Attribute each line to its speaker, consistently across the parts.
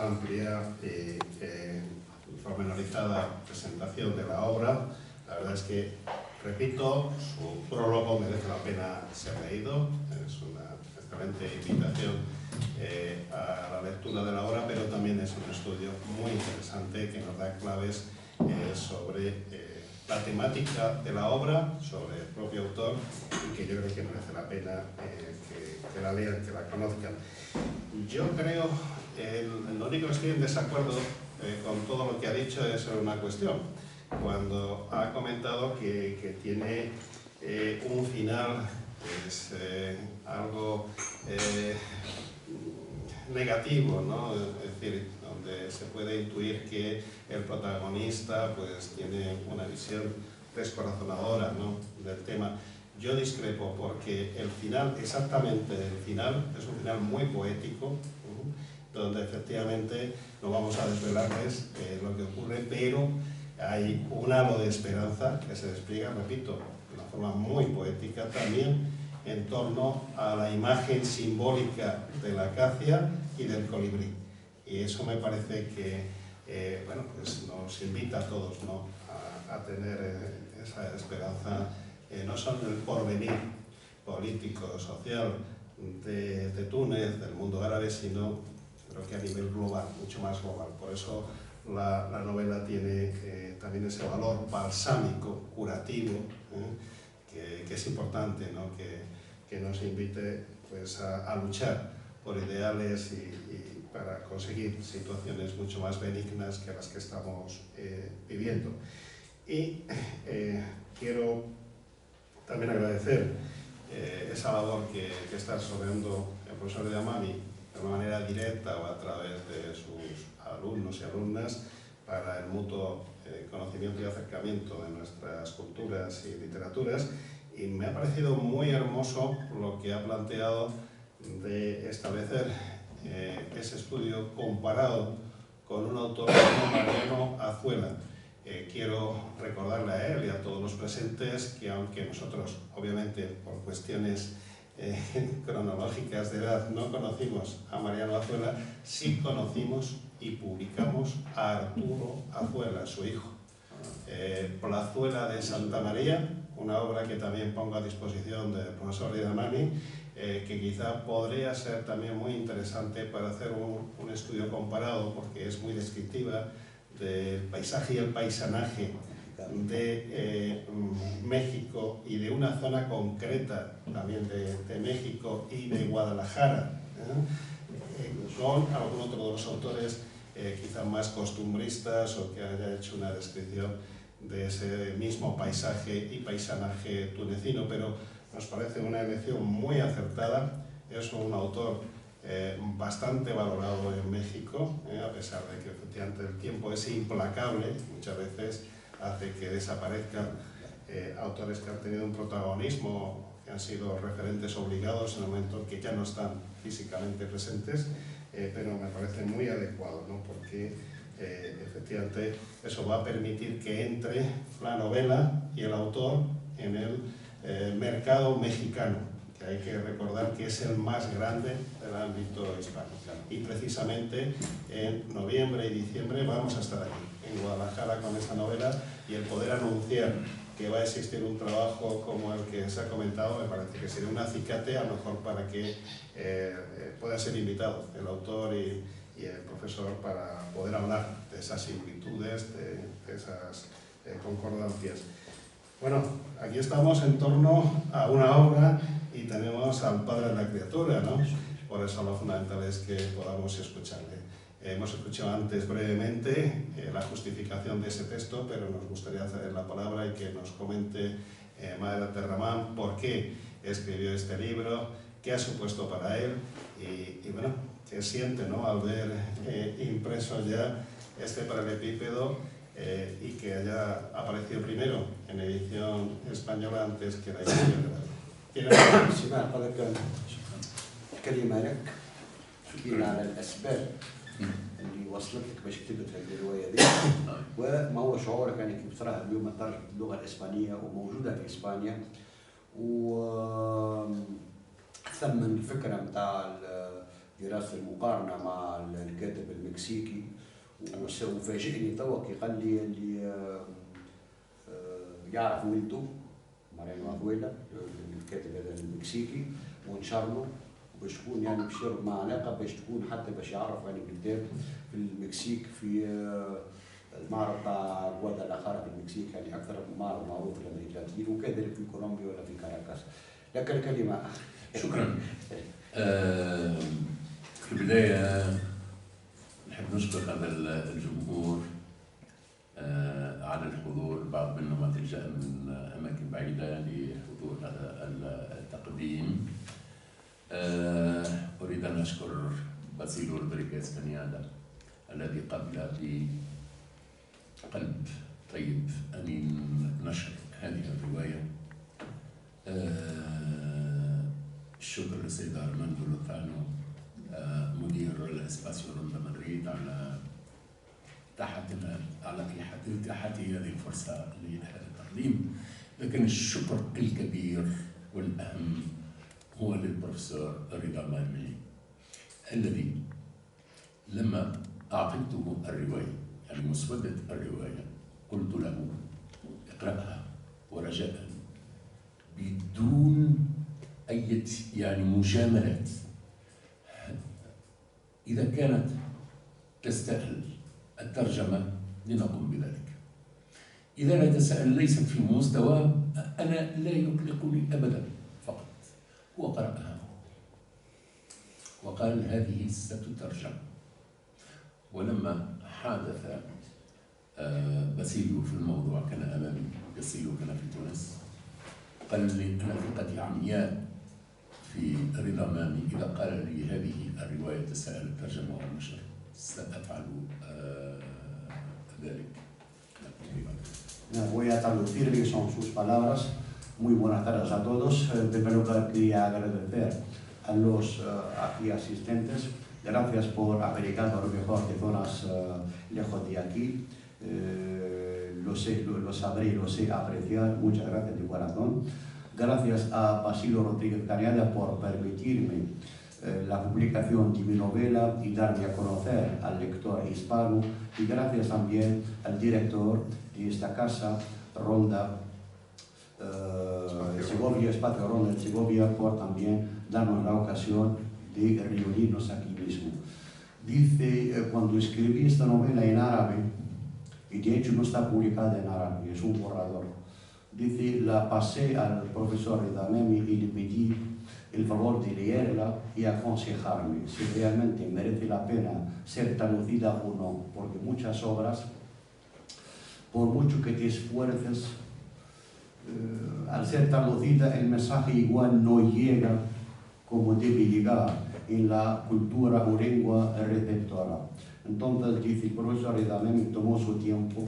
Speaker 1: amplia y pormenorizada presentación de la obra. La verdad es que, repito, su prólogo merece la pena ser leído. Es una excelente invitación a la lectura de la obra, pero también es un estudio muy interesante que nos da claves sobre la temática de la obra, sobre el propio autor, y que yo creo que merece la pena que la lean, que la conozcan. Yo creo, lo único que estoy en desacuerdo con todo lo que ha dicho es sobre una cuestión. Cuando ha comentado que tiene un final pues, algo negativo, ¿no? Es decir, donde se puede intuir que el protagonista pues, tiene una visión descorazonadora, ¿no? del tema. Yo discrepo porque el final, exactamente el final, es un final muy poético, donde efectivamente no vamos a desvelarles lo que ocurre, pero hay un halo de esperanza que se despliega, repito, de una forma muy poética también en torno a la imagen simbólica de la acacia y del colibrí. Y eso me parece que bueno, pues nos invita a todos, ¿no? a tener esa esperanza, no solo en el porvenir político, social de Túnez, del mundo árabe, sino creo que a nivel global, mucho más global. Por eso la novela tiene también ese valor balsámico, curativo, que es importante, ¿no? que nos invite pues, a luchar por ideales y para conseguir situaciones mucho más benignas que las que estamos viviendo. Y quiero también agradecer esa labor que está desarrollando el profesor Yamani de una manera directa o a través de sus alumnos y alumnas para el mutuo conocimiento y acercamiento de nuestras culturas y literaturas, y me ha parecido muy hermoso lo que ha planteado de establecer ese estudio comparado con un autor como Mariano Azuela. Quiero recordarle a él y a todos los presentes que aunque nosotros, obviamente, por cuestiones cronológicas de edad no conocimos a Mariano Azuela, sí conocimos y publicamos a Arturo Azuela, su hijo. Plazuela de Santa María, una obra que también pongo a disposición del profesor Yamani, que quizá podría ser también muy interesante para hacer un estudio comparado, porque es muy descriptiva del paisaje y el paisanaje de México y de una zona concreta también de México y de Guadalajara, con algún otro de los autores quizá más costumbristas o que haya hecho una descripción de ese mismo paisaje y paisanaje tunecino, pero nos parece una elección muy acertada. Es un autor bastante valorado en México, a pesar de que efectivamente el tiempo es implacable, muchas veces hace que desaparezcan autores que han tenido un protagonismo, que han sido referentes obligados en el momento en que ya no están físicamente presentes, pero me parece muy adecuado, ¿no? Porque efectivamente eso va a permitir que entre la novela y el autor en el mercado mexicano, que hay que recordar que es el más grande del ámbito hispano. Y precisamente en noviembre y diciembre vamos a estar aquí, en Guadalajara, con esta novela, y el poder anunciar que va a existir un trabajo como el que se ha comentado, me parece que sería un acicate a lo mejor para que pueda ser invitado el autor y el profesor para poder hablar de esas similitudes, de esas concordancias. Bueno, aquí estamos en torno a una obra y tenemos al padre de la criatura, ¿no? Por eso lo fundamental es que podamos escucharle. Hemos escuchado antes brevemente la justificación de ese texto, pero nos gustaría ceder la palabra y que nos comente Madre Terramán por qué escribió este libro, qué ha supuesto para él y bueno, qué siente, ¿no? al ver impreso ya este paralelepípedo y que haya aparecido primero en edición española antes que la edición de
Speaker 2: سمعت حضرتك كلمة لك شكرا على الأسباب اللي وصلتك باش كتبت هذه الرواية دي، وما هو شعورك يعني بصراحة اليوم ترجمة باللغة الإسبانية وموجودة في إسبانيا، وثم الفكرة متاع دراسة المقارنة مع الكاتب المكسيكي مكسيكي، وفاجئني توا كي قال لي اللي يعرف ولده ماريانو أغويلا الكاتب هذا المكسيكي، ونشر باش تكون يعني باش يربط مع علاقه باش تكون حتى باش يعرف يعني كتاب في المكسيك في المعرض تاع غوادالاخارا في المكسيك، يعني اكثر معرض معروف في امريكا اللاتين، وكذلك في كولومبيا ولا في كاراكاس. لك الكلمه.
Speaker 3: شكرا. في البدايه نحب نشكر هذا الجمهور على الحضور، بعض منهم جاء من اماكن بعيده لحضور هذا التقديم. اريد ان اشكر باسيلو رودريغيز كانيادا الذي قبل بقلب طيب امين نشر هذه الروايه. الشكر للسيد ارماندو لوثانو مدير الاسباسيو روندا مدريد على اتاحته هذه الفرصه لهذا التقديم. لكن الشكر الكبير والاهم هو للبروفيسور رضا مامي الذي لما اعطيته الروايه يعني مسوده الروايه قلت له اقراها ورجاء بدون اي يعني مجاملات، اذا كانت تستاهل الترجمه لنقوم بذلك، اذا لا تسأل ليست في مستوى انا لا يقلقني ابدا. فقط هو قرأها وقال هذه ستترجم. ولما حادث باسيليو في الموضوع كان امامي، باسيليو كان في تونس، قال لي انا ثقتي عمياء في رضا مامي، اذا قال لي هذه الروايه تستاهل الترجمه والنشر سافعل ذلك.
Speaker 2: Voy a traducir, que son sus palabras. Muy buenas tardes a todos. En primer lugar, quería agradecer a los aquí asistentes. Gracias por haber llegado a lo mejor de zonas lejos de aquí. Lo sabré y lo sé apreciar. Muchas gracias de corazón. Gracias a Basilio Rodríguez Cañada por permitirme la publicación de mi novela y darme a conocer al lector hispano. Y gracias también al director de esta casa, Ronda Segovia, Espacio Ronda de Segovia, por también darnos la ocasión de reunirnos aquí mismo. Dice, cuando escribí esta novela en árabe, y de hecho no está publicada en árabe, es un borrador, dice, la pasé al profesor Ridamemi y le pedí el favor de leerla y aconsejarme si realmente merece la pena ser traducida o no, porque muchas obras, por mucho que te esfuerces, al ser traducida el mensaje igual no llega como debe llegar en la cultura o lengua receptora. Entonces dice, el profesor Ridamemi tomó su tiempo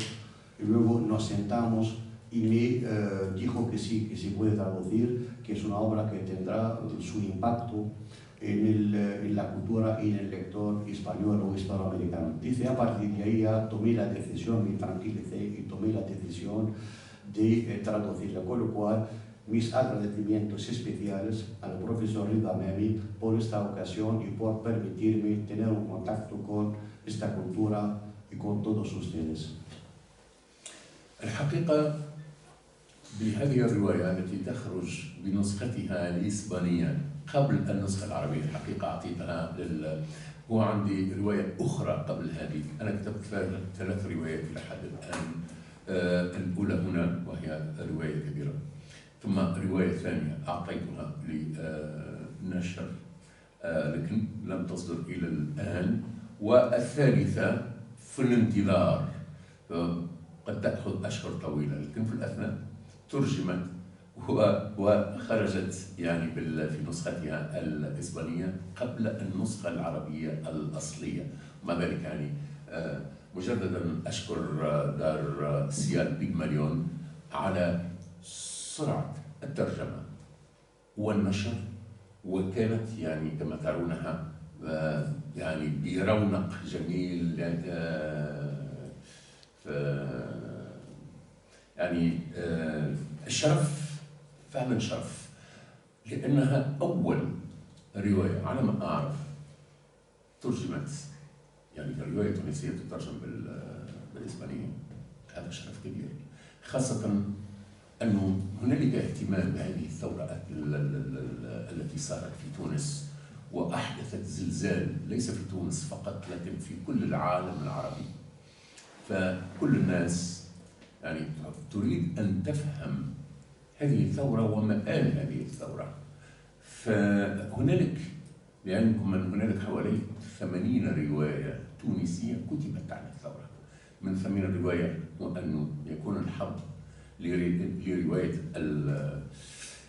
Speaker 2: y luego nos sentamos y me dijo que sí, que se puede traducir, que es una obra que tendrá su impacto en la cultura y en el lector español o hispanoamericano. Dice, a partir de ahí ya tomé la decisión, me tranquilicé y tomé la decisión de traducirla, con lo cual mis agradecimientos especiales al profesor Ridamemi por esta ocasión y por permitirme tener un contacto con esta cultura y con todos ustedes.
Speaker 3: الحقيقة بهذه الرواية التي تخرج بنسختها الإسبانية قبل النسخة العربية، الحقيقة أعطيتها هو عندي رواية أخرى قبل هذه. أنا كتبت 3 روايات لحد الآن. الأولى هنا وهي رواية كبيرة، ثم رواية ثانية أعطيتها لنشر لكن لم تصدر إلى الآن، والثالثة في الانتظار قد تأخذ أشهر طويلة، لكن في الأثناء ترجمت وخرجت يعني في نسختها الإسبانية قبل النسخة العربية الأصلية. مع ذلك يعني مجددا أشكر دار سيال بيغماليون على سرعة الترجمة والنشر، وكانت يعني كما ترونها يعني برونق جميل، يعني الشرف فعلا شرف، لأنها أول رواية على ما أعرف ترجمت يعني الرواية التونسية تترجم بالإسبانية، هذا شرف كبير، خاصة أنه هنالك اهتمام بهذه الثورة التي صارت في تونس وأحدثت زلزال ليس في تونس فقط لكن في كل العالم العربي. فكل الناس يعني تريد أن تفهم هذه الثورة ومآل هذه الثورة. فهنالك لعلمكم أن هنالك حوالي 80 رواية تونسية كتبت عن الثورة. من ثمن الرواية وأنه يكون الحظ لرواية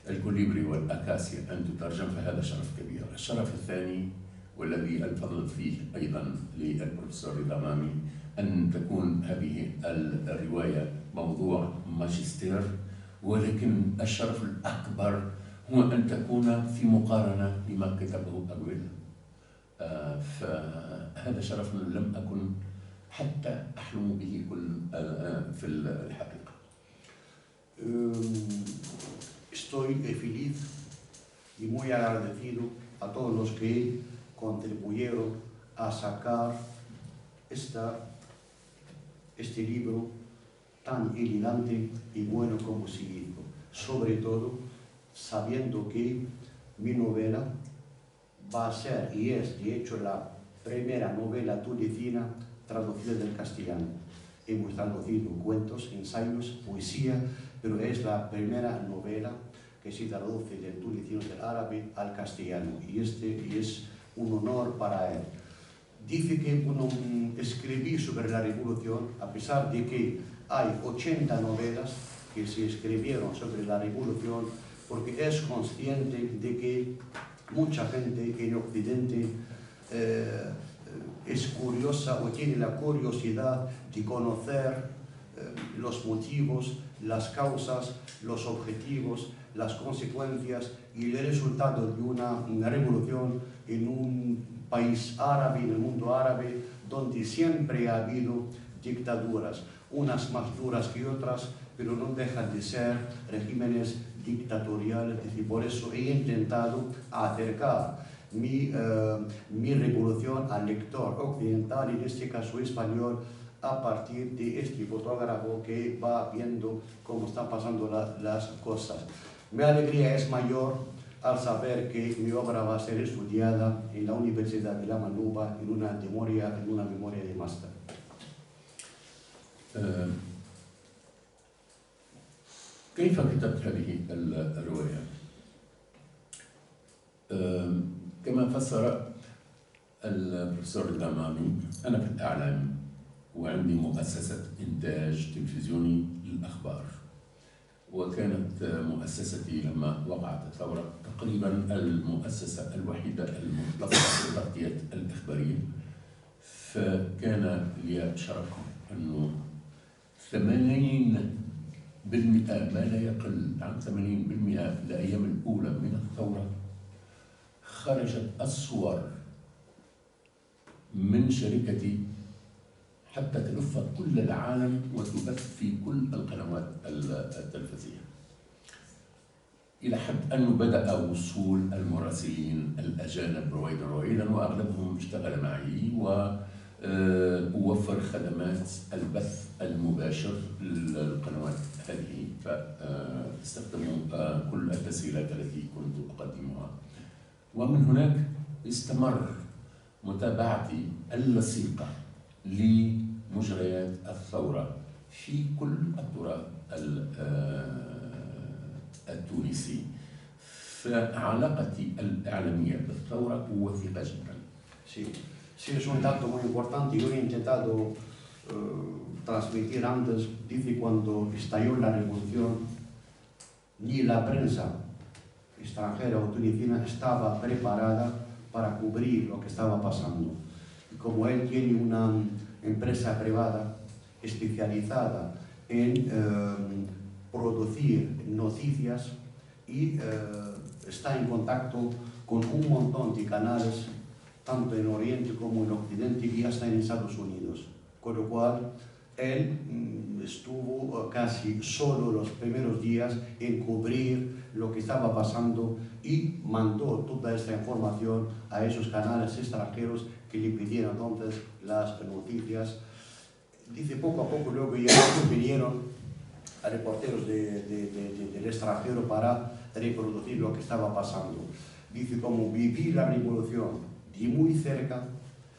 Speaker 3: الكوليبري والأكاسيا أن تترجم، فهذا شرف كبير. الشرف الثاني والذي الفضل فيه أيضا للبروفيسور رضا مامي أن تكون هذه الرواية موضوع ماجستير، ولكن الشرف الأكبر هو أن تكون في مقارنة لما كتبه أغويل. فهذا شرف لم أكن حتى أحلم به في الحقيقة.
Speaker 2: Estoy feliz y muy agradecido a todos los que contribuyeron a sacar este libro tan elegante y bueno como seguido, sobre todo sabiendo que mi novela va a ser y es de hecho la primera novela tunecina traducida del castellano. Hemos traducido cuentos, ensayos, poesía, pero es la primera novela que se traduce del tunecino del árabe al castellano y es un honor para él. Dice que escribí sobre la revolución, a pesar de que hay 80 novelas que se escribieron sobre la revolución, porque es consciente de que mucha gente en Occidente es curiosa o tiene la curiosidad de conocer los motivos, las causas, los objetivos, las consecuencias y el resultado de una revolución en un país árabe, en el mundo árabe, donde siempre ha habido dictaduras, unas más duras que otras, pero no dejan de ser regímenes dictatoriales. Y por eso he intentado acercar mi revolución al lector occidental, en este caso español, a partir de este fotógrafo que va viendo cómo están pasando las cosas. Mi alegría es mayor al saber que mi obra va a ser estudiada en la Universidad de La Manuba en una memoria de máster.
Speaker 3: كيف كتبت هذه الرواية؟ كما فسر البروفيسور رضا مامي، أنا في الإعلام وعندي مؤسسة إنتاج تلفزيوني للأخبار، وكانت مؤسستي لما وقعت الثورة تقريبا المؤسسة الوحيدة المختصة بالتغطية الإخبارية. فكان لي شرف أنه 80% ما لا يقل عن 80% في الأيام الأولى من الثورة خرجت الصور من شركتي حتى تلف كل العالم وتبث في كل القنوات التلفزيونية، إلى حد أنه بدأ وصول المراسلين الأجانب رويدا وأغلبهم اشتغل معي ووفر خدمات البث المباشر للقنوات هذه، فاستخدموا كل التسهيلات التي كنت أقدمها. ومن هناك استمر متابعتي اللصيقة لمجريات الثورة في كل التراث التونسي. فعلاقتي الإعلامية بالثورة وثيقة جدا.
Speaker 2: Sí, es un dato muy importante. Yo he intentado transmitir antes. Dice, cuando estalló la revolución, ni la prensa extranjera o tunecina estaba preparada para cubrir lo que estaba pasando. Y como él tiene una empresa privada especializada en producir noticias y está en contacto con un montón de canales, tanto en Oriente como en Occidente y hasta en Estados Unidos. Con lo cual, él estuvo casi solo los primeros días en cubrir lo que estaba pasando y mandó toda esta información a esos canales extranjeros que le pidieron entonces las noticias. Dice poco a poco luego ya vinieron a reporteros del extranjero para reproducir lo que estaba pasando. Dice como viví la revolución de muy cerca,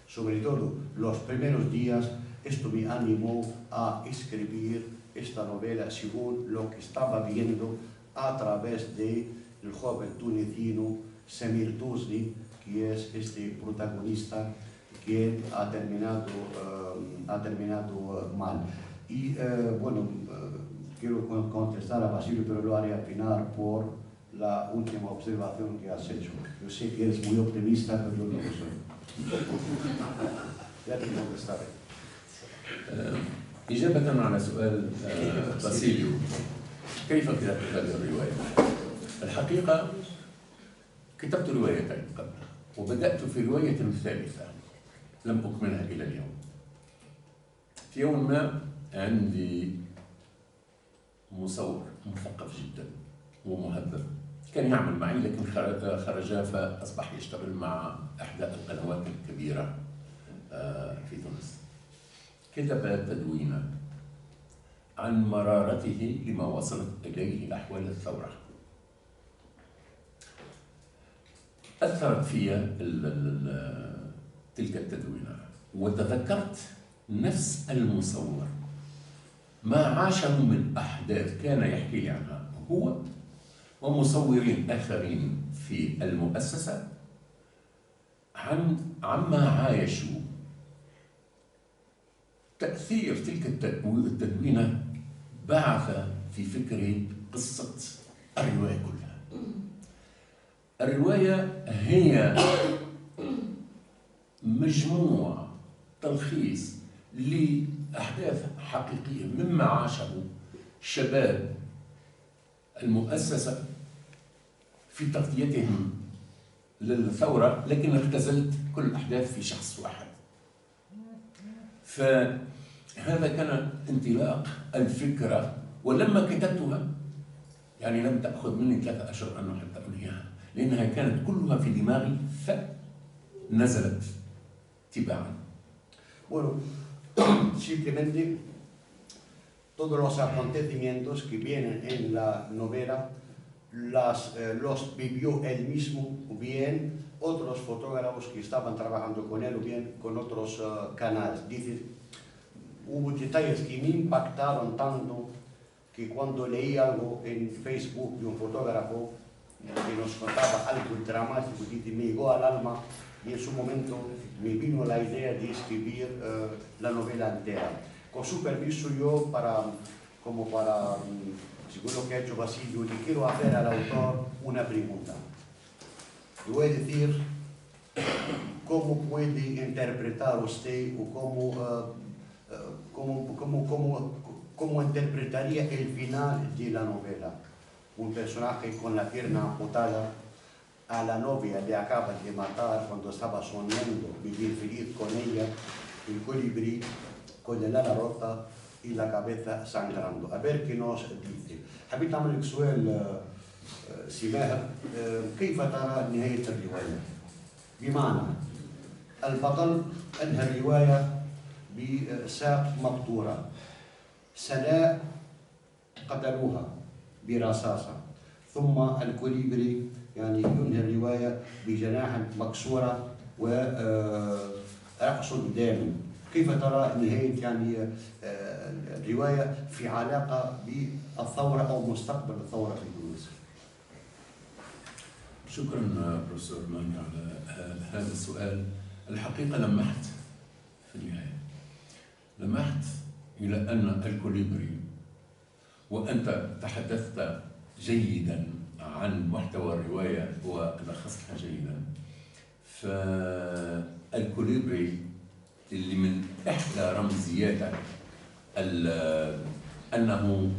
Speaker 2: sobre todo los primeros días, esto me animó a escribir esta novela según lo que estaba viendo a través del joven tunecino Samir Tousni, que es este protagonista que ha terminado mal. Y bueno, quiero contestar a Basilio, pero lo haré al final por la última observación que has hecho. Yo sé que eres muy optimista, pero yo no lo soy. Ya te contestaré.
Speaker 3: إجابة على سؤال باسيليو، كيف كتبت هذه الرواية؟ الحقيقة كتبت روايتين قبل، وبدأت في رواية ثالثة لم أكملها إلى اليوم. في يوم ما عندي مصور مثقف جدا ومهذب كان يعمل معي، لكن خرج فأصبح يشتغل مع إحدى القنوات الكبيرة في تونس. كتب تدوينا عن مرارته لما وصلت إليه أحوال الثورة. أثرت في تلك التدوينة، وتذكرت نفس المصور ما عاشه من أحداث كان يحكي لي عنها هو ومصورين آخرين في المؤسسة عما عايشوا. تأثير تلك التدوينة بعث في فكري قصة الرواية كلها. الرواية هي مجموع تلخيص لأحداث حقيقية مما عاشه شباب المؤسسة في تغطيتهم للثورة، لكن اختزلت كل الأحداث في شخص واحد. فهذا كان انطلاق الفكرة، ولما كتبتها يعني لم تأخذ مني 3 أشهر أن حتى أنهيها، لأنها كانت كلها في دماغي فنزلت تباعا.
Speaker 2: Bueno, simplemente todos los acontecimientos que vienen en la novela los vivió él mismo, o bien otros fotógrafos que estaban trabajando con él, o bien con otros canales. Dice, hubo detalles que me impactaron tanto que cuando leí algo en Facebook de un fotógrafo que nos contaba algo dramático, dice, me llegó al alma y en su momento me vino la idea de escribir la novela entera. Con su permiso yo, según lo que ha hecho Basilio, le quiero hacer al autor una pregunta. Le voy a decir cómo puede interpretar usted o cómo interpretaría el final de la novela. Un personaje con la pierna amputada, a la novia le acaban de matar cuando estaba soñando vivir feliz con ella, el colibrí con el ala rota y la cabeza sangrando. A ver qué nos dice. حبيت أعمل سؤال سماهر، كيف ترى نهاية الرواية؟ بمعنى البطل أنهى الرواية بساق مقطورة، سناء قتلوها برصاصة، ثم الكوليبري يعني ينهي الرواية بجناح مكسورة ورأس دام. كيف ترى نهاية يعني الرواية في علاقة بالثورة أو مستقبل الثورة في تونس؟
Speaker 3: شكرا بروفيسور ماني على هذا السؤال. الحقيقة لمحت في النهاية، لمحت إلى أن الكوليبري، وأنت تحدثت جيدا عن محتوى الرواية ولخصتها جيدا، فالكوليبري اللي من إحدى رمزياته أنه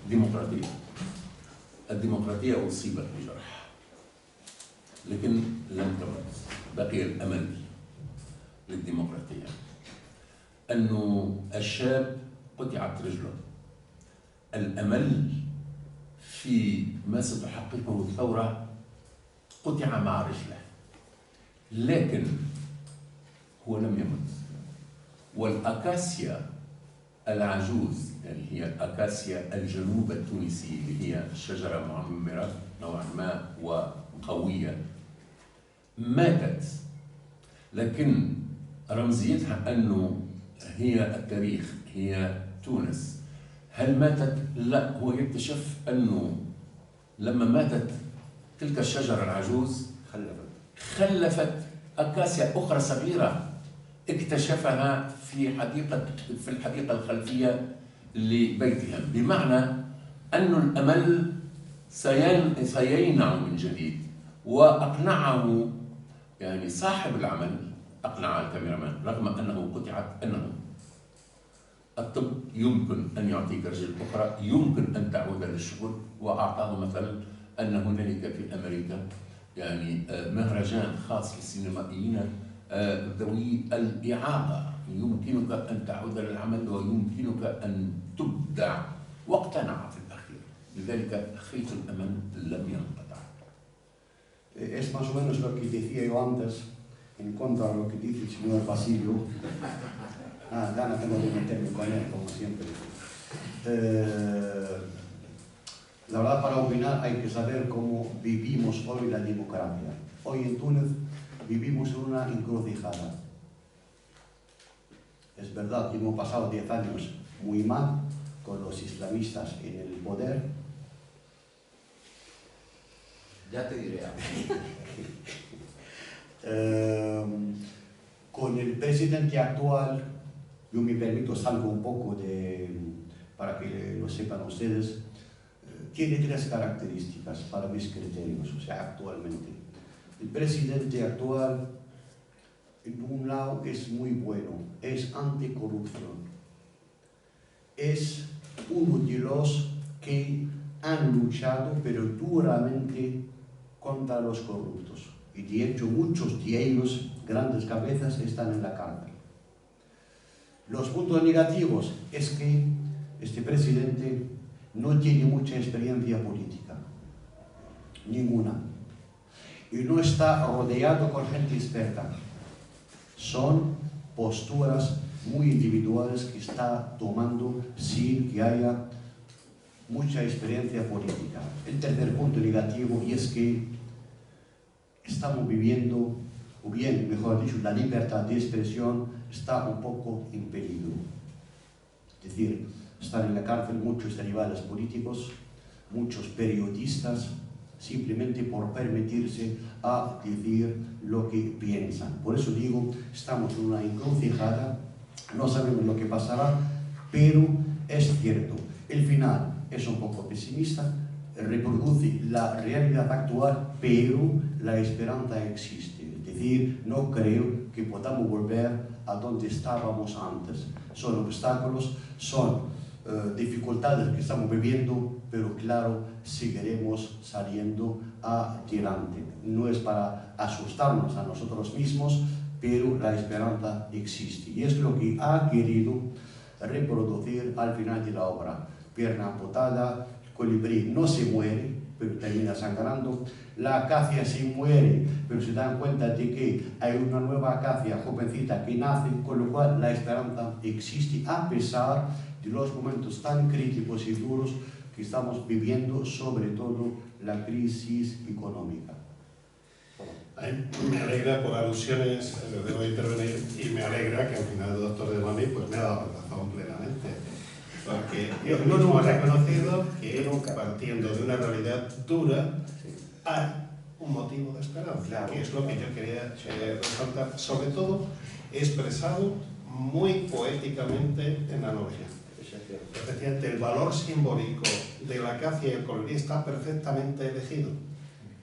Speaker 3: ديمقراطية. الديمقراطية أصيبت بجرح لكن لم تمت، بقي الأمل للديمقراطية. أنه الشاب قطعت رجله، الأمل في ما ستحققه الثورة قطع مع رجله، لكن هو لم يمت. والأكاسيا العجوز، يعني هي الأكاسيا الجنوب التونسي اللي هي شجرة معمرة نوعا ما وقوية، ماتت، لكن رمزيتها أنه هي التاريخ، هي تونس. هل ماتت؟ لا، هو يكتشف أنه لما ماتت تلك الشجرة العجوز خلفت أكاسيا أخرى صغيرة اكتشفها في الحديقة الخلفية لبيتهم، بمعنى أن الأمل سينع من جديد. وأقنعه، يعني صاحب العمل أقنع الكاميرامان رغم أنه قطعت، أنه الطب يمكن أن يعطيك رجل أخرى، يمكن أن تعود للشغل. وأعطاه مثلا أن هنالك في أمريكا يعني مهرجان خاص للسينمائيين ذوي الإعاقة، يمكنك أن تعود للعمل ويمكنك أن تبدع. واقتنع في الأخير، لذلك خيط الأمل لم ينقطع.
Speaker 2: Es más o menos lo que decía yo antes, en contra de lo que dice el señor Basilio. Gana tengo de meterme con él, como siempre. La verdad, para opinar hay que saber cómo vivimos hoy la democracia. Hoy en Túnez vivimos en una encrucijada. Es verdad, hemos pasado 10 años muy mal con los islamistas en el poder.
Speaker 4: Ya te diré algo.
Speaker 2: Con el presidente actual, yo me permito salgo un poco para que lo sepan ustedes, tiene 3 características para mis criterios, o sea, actualmente. El presidente actual, en un lado, es muy bueno, es anticorrupción. Es uno de los que han luchado, pero duramente, contra los corruptos. Y de hecho, muchos de ellos, grandes cabezas, están en la cárcel. Los puntos negativos es que este presidente no tiene mucha experiencia política, ninguna, y no está rodeado con gente experta. Son posturas muy individuales que está tomando sin que haya mucha experiencia política. El tercer punto negativo y es que estamos viviendo, o bien, mejor dicho, la libertad de expresión está un poco en peligro. Es decir, están en la cárcel muchos rivales políticos, muchos periodistas, simplemente por permitirse a decir lo que piensan. Por eso digo, estamos en una encrucijada, no sabemos lo que pasará, pero es cierto, el final es un poco pesimista, reproduce la realidad actual, pero la esperanza existe. Es decir, no creo que podamos volver a donde estábamos antes. Son obstáculos, son dificultades que estamos viviendo, pero claro, seguiremos saliendo adelante. No es para asustarnos a nosotros mismos, pero la esperanza existe. Y es lo que ha querido reproducir al final de la obra. Pierna amputada, colibrí no se muere, pero termina sangrando. La acacia se muere, pero se dan cuenta de que hay una nueva acacia jovencita que nace, con lo cual la esperanza existe a pesar de los momentos tan críticos y duros que estamos viviendo, sobre todo la crisis económica.
Speaker 1: Me alegra por alusiones, debo intervenir, y me alegra que al final el doctor de Mami pues me ha dado razón plenamente. Porque yo no hemos reconocido que partiendo de una realidad dura hay un motivo de esperanza, claro, que es lo que yo quería resaltar, sobre todo expresado muy poéticamente en la novela. Efectivamente, el valor simbólico de la acacia y el colibrí está perfectamente elegido,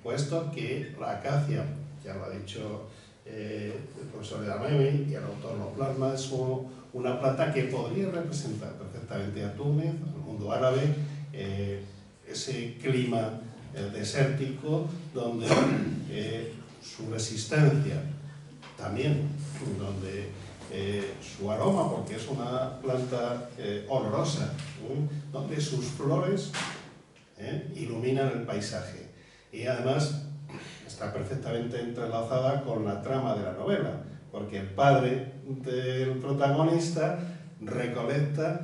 Speaker 1: puesto que la acacia, ya lo ha dicho el profesor de Amemi y el autor lo plasma, es una planta que podría representar perfectamente a Túnez, al mundo árabe, ese clima desértico donde su resistencia también, donde su aroma, porque es una planta olorosa, donde sus flores iluminan el paisaje y además está perfectamente entrelazada con la trama de la novela, porque el padre del protagonista recolecta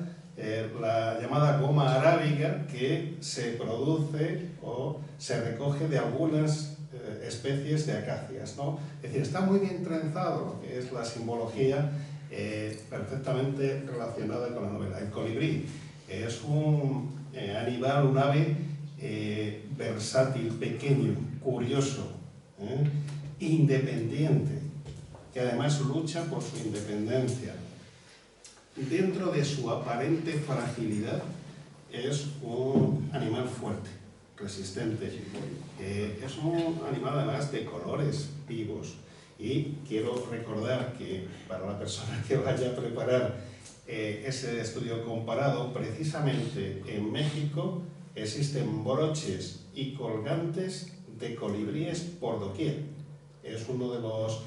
Speaker 1: la llamada goma arábiga que se produce o se recoge de algunas especies de acacias, ¿no? Es decir, está muy bien trenzado lo que es la simbología, perfectamente relacionada con la novela. El colibrí es un animal, un ave versátil, pequeño, curioso, independiente, que además lucha por su independencia. Dentro de su aparente fragilidad, es un animal fuerte, resistente. Es un animal además de colores vivos. Y quiero recordar que para la persona que vaya a preparar ese estudio comparado, precisamente en México existen broches y colgantes de colibríes por doquier. Es uno de los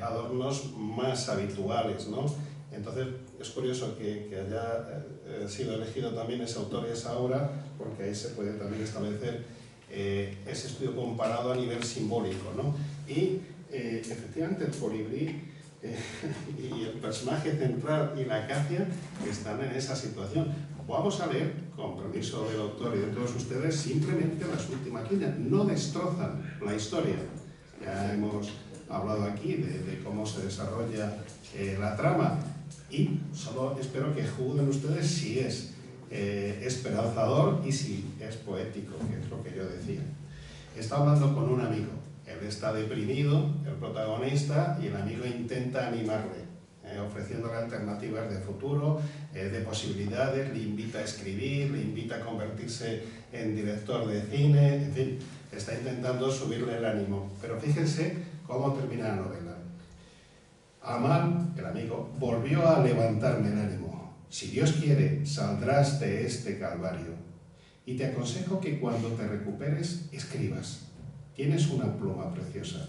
Speaker 1: adornos más habituales, ¿no? Entonces es curioso que haya sido elegido también ese autor y esa obra, porque ahí se puede también establecer ese estudio comparado a nivel simbólico, ¿no? Y efectivamente el colibrí y el personaje central y la acacia están en esa situación. Vamos a leer, con permiso del autor y de todos ustedes, simplemente las últimas líneas. No destrozan la historia. Ya hemos hablado aquí de cómo se desarrolla la trama, y solo espero que juzguen ustedes si es esperanzador y si es poético, que es lo que yo decía. Está hablando con un amigo. Él está deprimido, el protagonista, y el amigo intenta animarle, ofreciéndole alternativas de futuro, de posibilidades, le invita a escribir, le invita a convertirse en director de cine, en fin, está intentando subirle el ánimo. Pero fíjense cómo termina la novela. Amal, el amigo, volvió a levantarme el ánimo. Si Dios quiere, saldrás de este calvario. Y te aconsejo que cuando te recuperes, escribas. Tienes una pluma preciosa.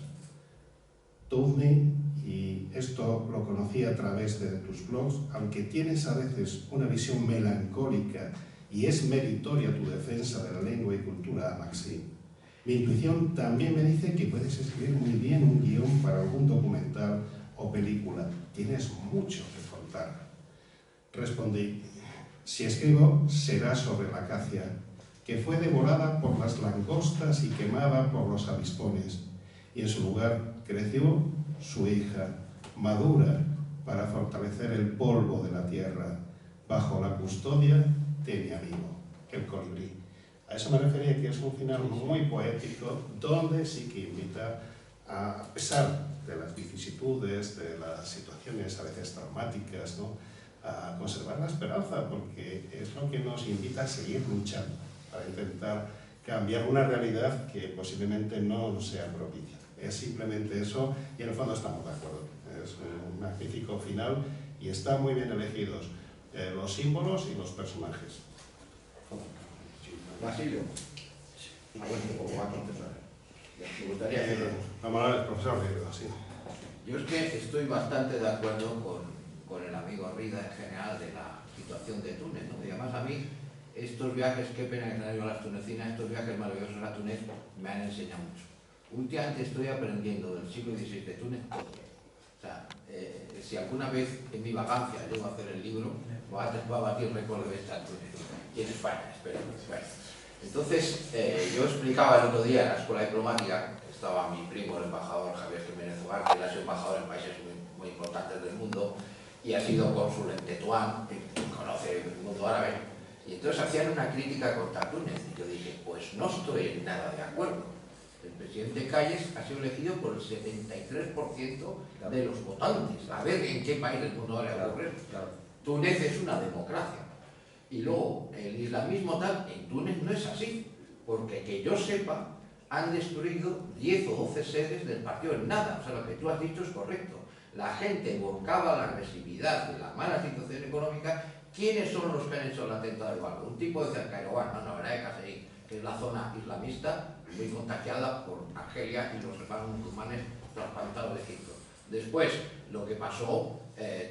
Speaker 1: Tuvni, y esto lo conocí a través de tus blogs, aunque tienes a veces una visión melancólica y es meritoria tu defensa de la lengua y cultura amaxí, mi intuición también me dice que puedes escribir muy bien un guión para algún documental o película. Tienes mucho que contar. Respondí, si escribo, será sobre la acacia, que fue devorada por las langostas y quemada por los avispones, y en su lugar creció su hija, madura para fortalecer el polvo de la tierra, bajo la custodia de mi amigo, el colibrí. A eso me refería, que es un final muy poético, donde sí que invita, a pesar de las vicisitudes, de las situaciones a veces traumáticas, ¿no?, a conservar la esperanza, porque es lo que nos invita a seguir luchando para intentar cambiar una realidad que posiblemente no sea propicia. Es simplemente eso, y en el fondo estamos de acuerdo. Es un magnífico final y están muy bien elegidos los símbolos y los personajes.
Speaker 4: Basilio. Va a contestar. Me gustaría hacerlo.
Speaker 1: Vamos a ver, profesor, sí.
Speaker 4: Yo es que estoy bastante de acuerdo con el amigo Rida en general de la situación de Túnez, ¿no? Y además a mí estos viajes, qué pena que no haya ido a las tunecinas, estos viajes maravillosos a Túnez me han enseñado mucho. Últimamente estoy aprendiendo del siglo XVI de Túnez todo. O sea, si alguna vez en mi vagancia llego a hacer el libro, voy a batir récord de estar en Túnez. Y en España, espero. Bueno. Entonces, yo explicaba el otro día en la escuela diplomática, estaba mi primo, el embajador Javier Jiménez Ugarte, que él ha sido embajador en países muy importantes del mundo y ha sido cónsul en Tetuán, que conoce el mundo árabe. Y entonces hacían una crítica contra Túnez y yo dije, pues no estoy en nada de acuerdo. El presidente Calles ha sido elegido por el 73% de los votantes. A ver en qué país del mundo árabe ocurre. Túnez es una democracia. Y luego, el islamismo tal, en Túnez no es así, porque que yo sepa, han destruido 10 o 12 sedes del partido en nada. O sea, lo que tú has dicho es correcto. La gente volcaba la agresividad de la mala situación económica. ¿Quiénes son los que han hecho el atentado del barco? Un tipo de Cercairobán, no, era de Caserí, que es la zona islamista, muy contagiada por Argelia y los hermanos musulmanes trasplantados de Egipto. Después, lo que pasó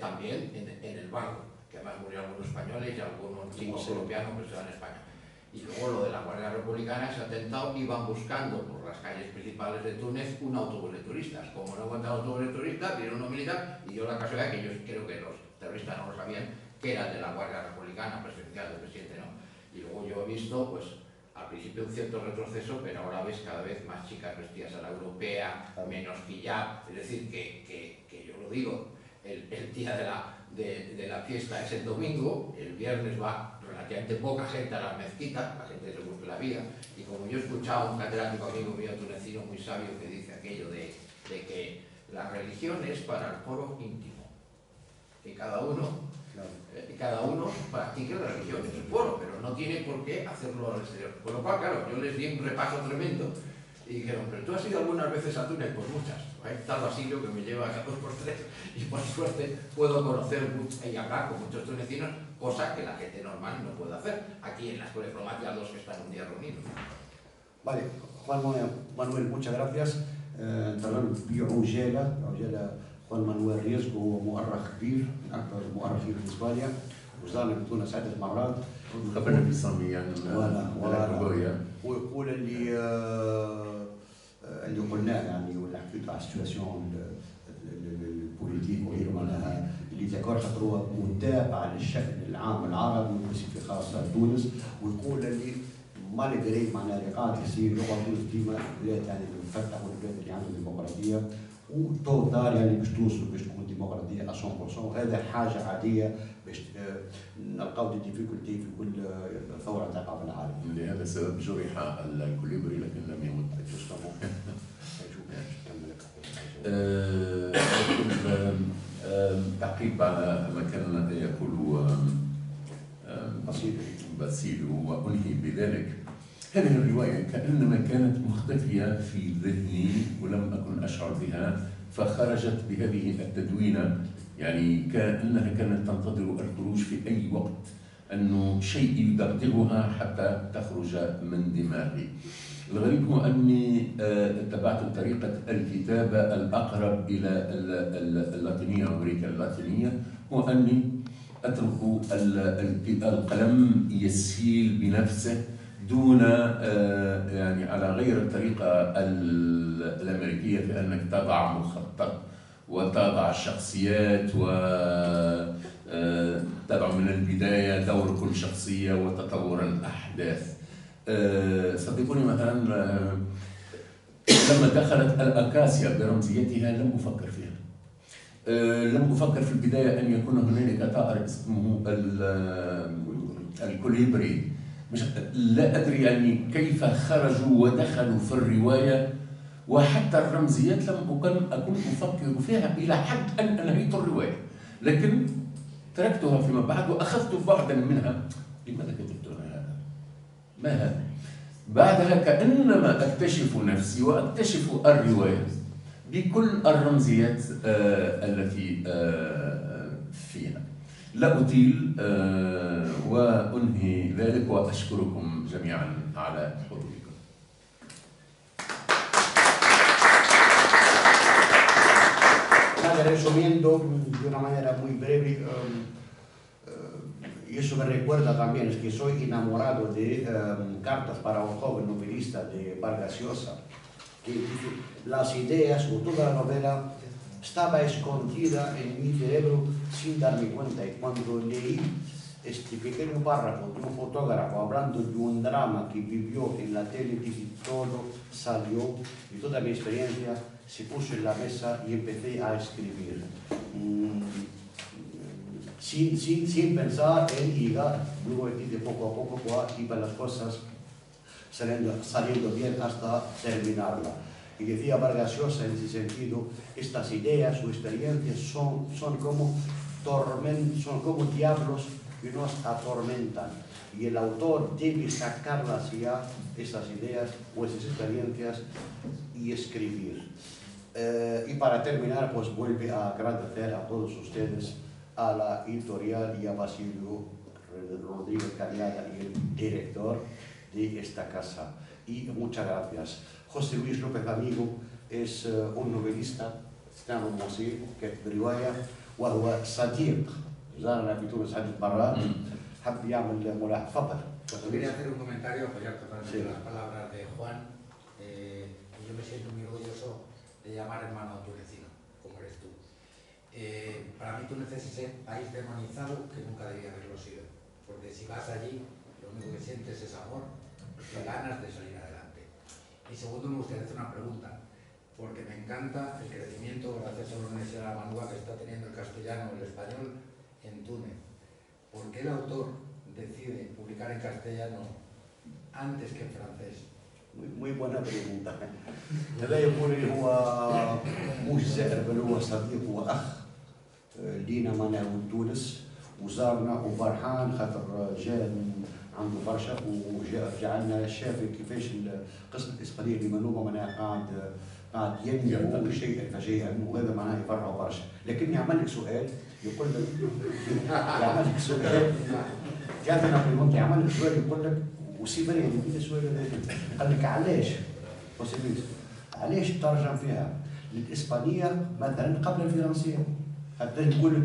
Speaker 4: también en el barco, que además murieron algunos españoles y algunos chicos colombianos que estaban en España. Y luego lo de la Guardia Republicana, ese atentado, iban buscando por las calles principales de Túnez un autobús de turistas. Como no encontraron autobús de turistas, vieron uno militar y dio la casualidad que yo creo que los terroristas no lo sabían, que era de la Guardia Republicana presidencial del presidente, ¿no? Y luego yo he visto, pues, al principio un cierto retroceso, pero ahora ves cada vez más chicas vestidas a la europea, menos hijab. Es decir, que yo lo digo, el día de la fiesta es el domingo, el viernes va relativamente poca gente a la mezquita, la gente se busca la vida, y como yo he escuchado a un catedrático amigo mío tunecino muy sabio que dice aquello de que la religión es para el foro íntimo, que cada uno practique la religión en su foro, pero no tiene por qué hacerlo al exterior. Por lo cual, claro, yo les di un repaso tremendo y dijeron, pero tú has ido algunas veces a Túnez, pues muchas. Hay tal Basilio que me lleva a 2x3 y por suerte puedo conocer y hablar con muchos tunecinos, cosa que la gente normal no puede hacer. Aquí en la Escuela Diplomática, los que están un día reunidos.
Speaker 2: Vale, Juan Manuel, muchas gracias. انتقلنا بعجالة Juan Manuel Riesco هو مؤرخ كبير من أكبر المؤرخين في إسبانيا وزارنا بتونس عدة مرات.
Speaker 3: خبرنا بسامي عن الرواية.
Speaker 2: ويقول اللي قلناه يعني ولا حكيت على السيتواسيون البوليتيك وغيره معناها اللي ذكر خطوة متابعة للشأن العام العربي وبصفة خاصة تونس ويقول اللي ما نقدر معناها اللي قاعد يصير لغة تونس ديما بلاد يعني مفتحة والبلاد اللي عندهم ديمقراطية وتو دار يعني باش توصلوا باش تكون ديمقراطية 100% وهذا حاجة عادية باش نلقاو دي ديفيكولتي في كل ثورة تقع في العالم.
Speaker 3: لهذا السبب جرح الكوليبري لكن لم يمت. تعقيب على ما كان يقول باسيلو وأنهي بذلك. هذه الرواية كأنما كانت مختفية في ذهني ولم أكن أشعر بها فخرجت بهذه التدوينة يعني كأنها كانت تنتظر الخروج في أي وقت أنه شيء يدغدغها حتى تخرج من دماغي. الغريب هو أني اتبعت طريقة الكتابة الأقرب إلى اللاتينية أمريكا اللاتينية هو أني أترك القلم يسيل بنفسه دون يعني على غير الطريقة الأمريكية في أنك تضع مخطط وتضع الشخصيات وتضع من البداية دور كل شخصية وتطور الأحداث. صدقوني مثلا لما دخلت الأكاسيا برمزيتها لم أفكر فيها. لم أفكر في البداية أن يكون هنالك طائر اسمه الكوليبري. لا أدري يعني كيف خرجوا ودخلوا في الرواية وحتى الرمزيات لم أكن أفكر فيها إلى حد أن أنهيت الرواية لكن تركتها فيما بعد وأخذت بعضا منها. لماذا كتبت أنا هذا؟ ما هذا؟ بعدها كأنما أكتشف نفسي وأكتشف الرواية بكل الرمزيات التي فيها. لا أطيل وأنهي ذلك وأشكركم جميعا على حضوركم.
Speaker 2: Resumiendo de una manera muy breve, y eso me recuerda también es que soy enamorado de Cartas para un joven novelista de Vargas Llosa, que las ideas o toda la novela estaba escondida en mi cerebro sin darme cuenta y cuando leí este pequeño párrafo de un fotógrafo hablando de un drama que vivió en la tele, todo salió y toda mi experiencia se puso en la mesa y empecé a escribir sin pensar en llegar, luego de poco a poco iban las cosas saliendo bien hasta terminarla. Y decía Vargas Llosa en ese sentido, estas ideas o experiencias son como diablos que nos atormentan y el autor debe sacarlas ya, esas ideas o esas experiencias y escribir. Y para terminar, pues vuelve a agradecer a todos ustedes, a la editorial y a Basilio Rodríguez Cañada y el director de esta casa. Y muchas gracias. José Luis López Amigo es un novelista ستعمل موسيقى كانت برواية وهو صديق زارنا في تونس عدة مرات حب يعمل ملاحظة. تفضل.
Speaker 5: Quería hacer un comentario, apoyar totalmente
Speaker 2: Sí.
Speaker 5: las palabras de Juan. Yo me siento muy orgulloso de llamar hermano tunecino, como eres tú. Para mí Túnez es ese país demonizado que nunca debía haberlo sido, porque si vas allí, lo único que sientes es amor y ganas de salir adelante. Y segundo, me gustaría hacer una pregunta, porque me encanta el crecimiento, gracias a la Universidad de la Manúa, que está teniendo el castellano y el español en Túnez. ¿Por qué el autor decide publicar en castellano antes que en francés?
Speaker 2: muy buena pregunta. هذا يقول لي هو مش زائر بل هو صديق واخ لينا معنا تونس وزارنا وفرحان خاطر جاء عنده برشا وجاء رجع لنا شاف كيفاش القسم الاسبانيه اللي منوبه معناها قاعد ينمو شيئا فشيئا وهذا معناها يفرحوا برشا. لكن يعمل لك سؤال يقول لك يعمل لك سؤال جاتنا في المنطقه يعمل لك سؤال يقول لك وسيبني هذا السؤال هذا قال لك علاش ترجم فيها للإسبانية مثلا قبل الفرنسية؟ حتى نقول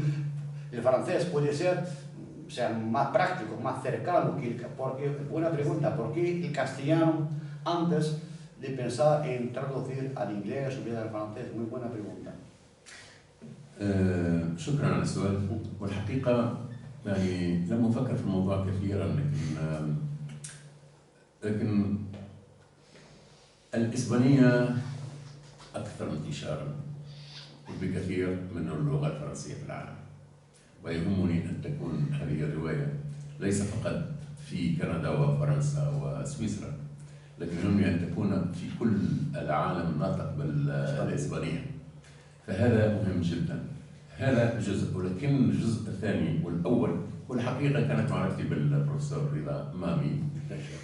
Speaker 2: الفرنسيس puede ser más práctico, más cercano que porque una pregunta, ¿por qué el castellano antes de pensar en traducir al inglés o bien al francés? Muy buena pregunta.
Speaker 3: شكرا على السؤال. والحقيقة يعني لم أفكر في الموضوع كثيرا لكن الإسبانية أكثر انتشارا بكثير من اللغة الفرنسية في العالم، ويهمني أن تكون هذه الرواية ليس فقط في كندا وفرنسا وسويسرا، لكن يهمني أن تكون في كل العالم ناطق بالإسبانية، فهذا مهم جدا. هذا جزء، ولكن الجزء الثاني والأول والحقيقة كانت معرفتي بالبروفيسور رضا مامي،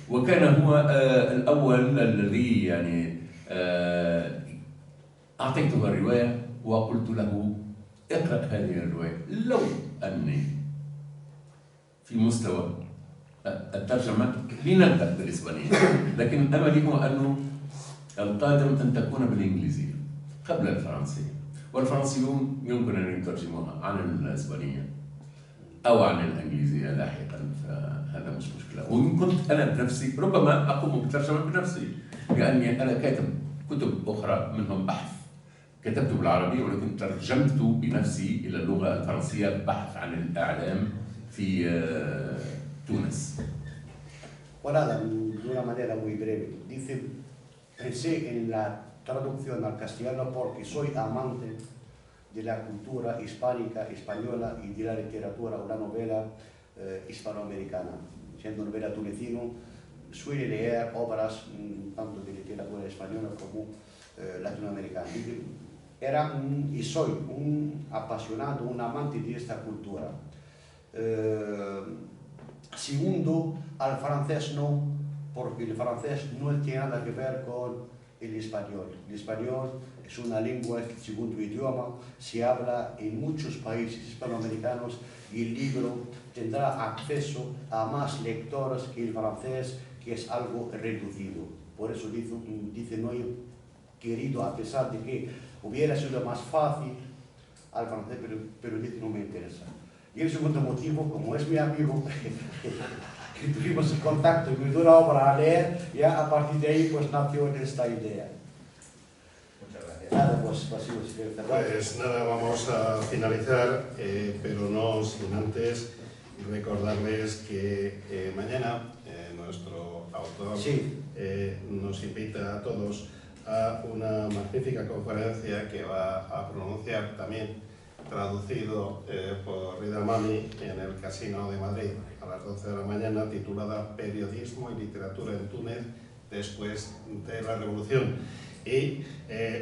Speaker 3: وكان هو الأول الذي يعني أعطيته الرواية وقلت له اقرأ هذه الرواية. لو أني في مستوى الترجمة لنبدأ بالإسبانية، لكن أملي هو أنه القادم أن تكون بالإنجليزية قبل الفرنسية، والفرنسيون يمكن أن يترجموها عن الإسبانية أو عن الإنجليزية لاحقا، فهذا مش مشكلة. وإن كنت أنا بنفسي ربما أقوم بالترجمة بنفسي، لأني أنا كاتب كتب أخرى منهم بحث كتبته بالعربية، ولكن ترجمت بنفسي إلى اللغة الفرنسية بحث عن الإعلام في تونس.
Speaker 2: Bueno, de una manera muy breve. Dice, pensé en la traducción al castellano porque soy amante de la cultura hispánica, española y de la literatura o la novela hispanoamericana. Siendo novela tunecino, suele leer obras tanto de literatura española como latinoamericana. Era y soy un apasionado, un amante de esta cultura. Segundo, al francés no, porque el francés no tiene nada que ver con el español. El español es una lengua que, segundo idioma, se habla en muchos países hispanoamericanos y el libro tendrá acceso a más lectores que el francés, que es algo reducido. Por eso dice no he querido, a pesar de que hubiera sido más fácil al francés, pero dice no me interesa. Y el segundo motivo, como es mi amigo, que tuvimos el contacto y me dio una obra a leer, ya a partir de ahí pues nació esta idea.
Speaker 5: Muchas gracias.
Speaker 2: Nada, pues
Speaker 1: nada, vamos a finalizar, pero no sin antes recordarles que mañana nuestro autor nos invita a todos a una magnífica conferencia que va a pronunciar también traducido por Rida Mami en el Casino de Madrid a las 12 de la mañana, titulada Periodismo y literatura en Túnez después de la Revolución. Y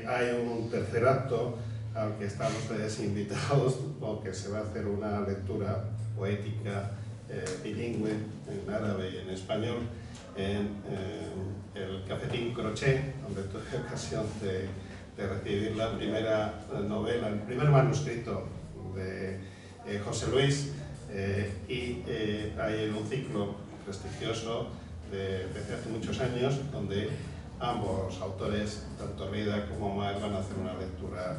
Speaker 1: hay un tercer acto al que están ustedes invitados, porque se va a hacer una lectura poética bilingüe en árabe y en español en el Cafetín Crochet, donde tuve ocasión de recibir la primera novela, el primer manuscrito de José Luis, y hay un ciclo prestigioso desde hace muchos años donde ambos autores, tanto Rida como Mar, van a hacer una lectura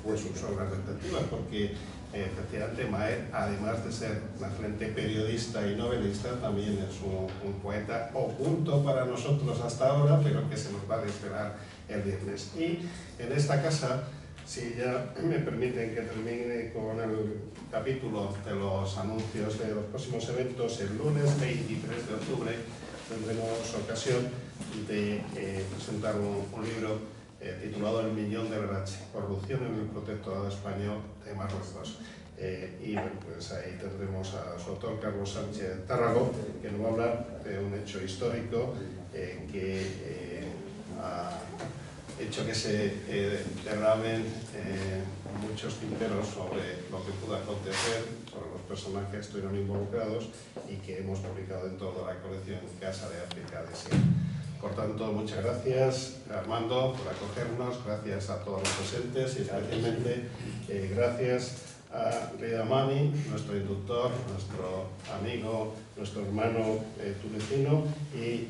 Speaker 1: pues sus obras respectivas, porque efectivamente Maher, además de ser una excelente periodista y novelista, también es un poeta oculto para nosotros hasta ahora, pero que se nos va a desvelar el viernes. Y en esta casa, si ya me permiten que termine con el capítulo de los anuncios de los próximos eventos, el lunes 23 de octubre tendremos ocasión de presentar un libro titulado El millón de Verach, corrupción en el protectorado español de Marruecos. Y bueno, pues ahí tendremos a su autor Carlos Sánchez Tárrago, que nos va a hablar de un hecho histórico que ha hecho que se derramen muchos tinteros sobre lo que pudo acontecer, sobre los personajes que estuvieron involucrados y que hemos publicado dentro de la colección Casa de África de Sia. Por tanto, muchas gracias, Armando, por acogernos, gracias a todos los presentes y especialmente gracias a Rida Mami, nuestro inductor, nuestro amigo, nuestro hermano tunecino, y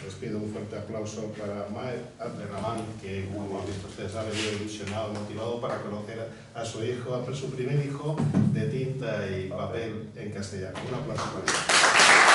Speaker 1: les pido un fuerte aplauso para Maher Abderrahman, que, como han visto ustedes, ha venido ilusionado, motivado para conocer a su hijo, a su primer hijo de tinta y papel en castellano. Un aplauso para él.